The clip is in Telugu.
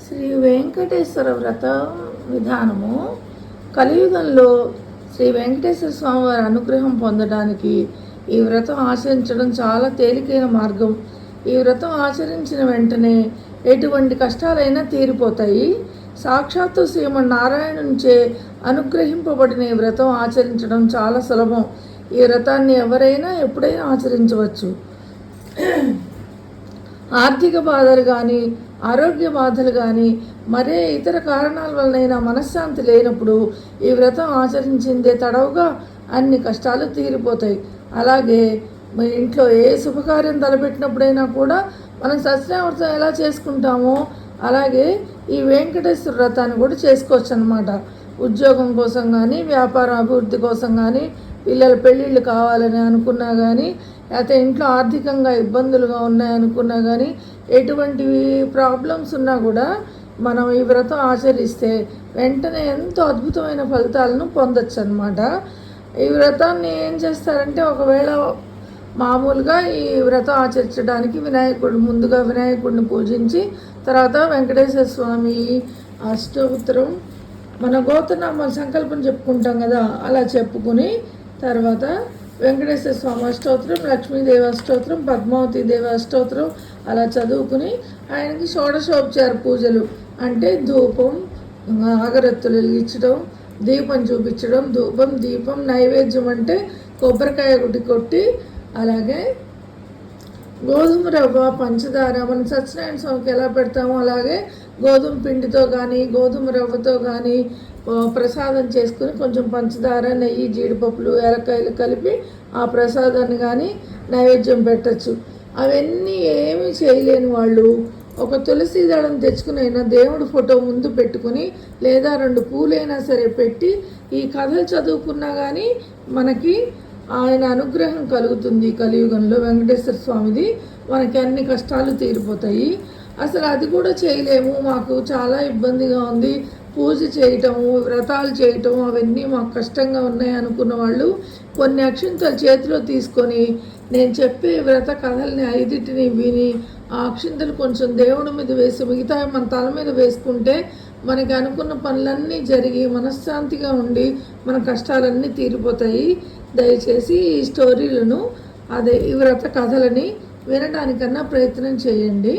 శ్రీ వెంకటేశ్వర వ్రత విధానము కలియుగంలో శ్రీ వెంకటేశ్వర స్వామి వారి అనుగ్రహం పొందడానికి ఈ వ్రతం ఆచరించడం చాలా తేలికైన మార్గం. ఈ వ్రతం ఆచరించిన వెంటనే ఎటువంటి కష్టాలైనా తీరిపోతాయి. సాక్షాత్తు శ్రీమన్నారాయణునిచే అనుగ్రహింపబడిన ఈ వ్రతం ఆచరించడం చాలా సులభం. ఈ వ్రతాన్ని ఎవరైనా ఎప్పుడైనా ఆచరించవచ్చు. ఆర్థిక బాధలు కానీ, ఆరోగ్య బాధలు కానీ, మరే ఇతర కారణాల వలనైనా మనశ్శాంతి లేనప్పుడు ఈ వ్రతం ఆచరించిందే తడవుగా అన్ని కష్టాలు తీరిపోతాయి. అలాగే మీ ఇంట్లో ఏ శుభకార్యం తలపెట్టినప్పుడైనా కూడా మనం సత్యనారాయణ ఎలా చేసుకుంటామో అలాగే ఈ వెంకటేశ్వర వ్రతాన్ని కూడా చేసుకోవచ్చు అన్నమాట. ఉద్యోగం కోసం కానీ, వ్యాపార అభివృద్ధి కోసం కానీ, పిల్లల పెళ్ళిళ్ళు కావాలని అనుకున్నా కానీ, లేకపోతే ఇంట్లో ఆర్థికంగా ఇబ్బందులుగా ఉన్నాయనుకున్నా కానీ, ఎటువంటి ప్రాబ్లమ్స్ ఉన్నా కూడా మనం ఈ వ్రతం ఆచరిస్తే వెంటనే ఎంతో అద్భుతమైన ఫలితాలను పొందొచ్చు అన్నమాట. ఈ వ్రతాన్ని ఏం చేస్తారంటే, ఒకవేళ మామూలుగా ఈ వ్రతం ఆచరించడానికి ముందుగా వినాయకుడిని పూజించి తర్వాత వెంకటేశ్వర స్వామి అష్టోత్తరం మన గోత్రనామ సంకల్పం చెప్పుకుంటాం కదా, అలా చెప్పుకుని తర్వాత వెంకటేశ్వర స్వామి అష్టోత్తరం, లక్ష్మీదేవి అష్టోత్తరం, పద్మావతి దేవి అష్టోత్తరం అలా చదువుకుని ఆయనకి షోడశోపచార పూజలు అంటే ధూపం, అగరత్తులు వెలిగించడం, దీపం చూపించడం, ధూపం దీపం, నైవేద్యం అంటే కొబ్బరికాయ కొట్టి అలాగే గోధుమ రవ్వ, పంచదార మన సత్యనారాయణ స్వామికి ఎలా పెడతామో అలాగే గోధుమ పిండితో కానీ గోధుమ రవ్వతో కానీ ప్రసాదం చేసుకుని కొంచెం పంచదార, నెయ్యి, జీడిపప్పులు, ఏలకాయలు కలిపి ఆ ప్రసాదాన్ని కానీ నైవేద్యం పెట్టచ్చు. అవన్నీ ఏమీ చేయలేని వాళ్ళు ఒక తులసి దళం తెచ్చుకునైనా దేవుడి ఫోటో ముందు పెట్టుకుని లేదా 2 పూలైనా సరే పెట్టి ఈ కథలు చదువుకున్నా కానీ మనకి ఆయన అనుగ్రహం కలుగుతుంది. కలియుగంలో వెంకటేశ్వర స్వామిది మనకి అన్ని కష్టాలు తీరిపోతాయి. అసలు అది కూడా చేయలేము, మాకు చాలా ఇబ్బందిగా ఉంది, పూజ చేయటము, వ్రతాలు చేయటం అవన్నీ మాకు కష్టంగా ఉన్నాయి అనుకున్న వాళ్ళు కొన్ని అక్షింతలు చేతిలో తీసుకొని నేను చెప్పే వ్రత కథల్ని 5టిని విని ఆ అక్షింతలు కొంచెం దేవుడి మీద వేసి మిగతా మన తల మీద వేసుకుంటే మనకి అనుకున్న పనులన్నీ జరిగి మనశ్శాంతిగా ఉండి మన కష్టాలన్నీ తీరిపోతాయి. దయచేసి ఈ స్టోరీలను ఈ వ్రత కథలని వినడానికన్నా ప్రయత్నం చేయండి.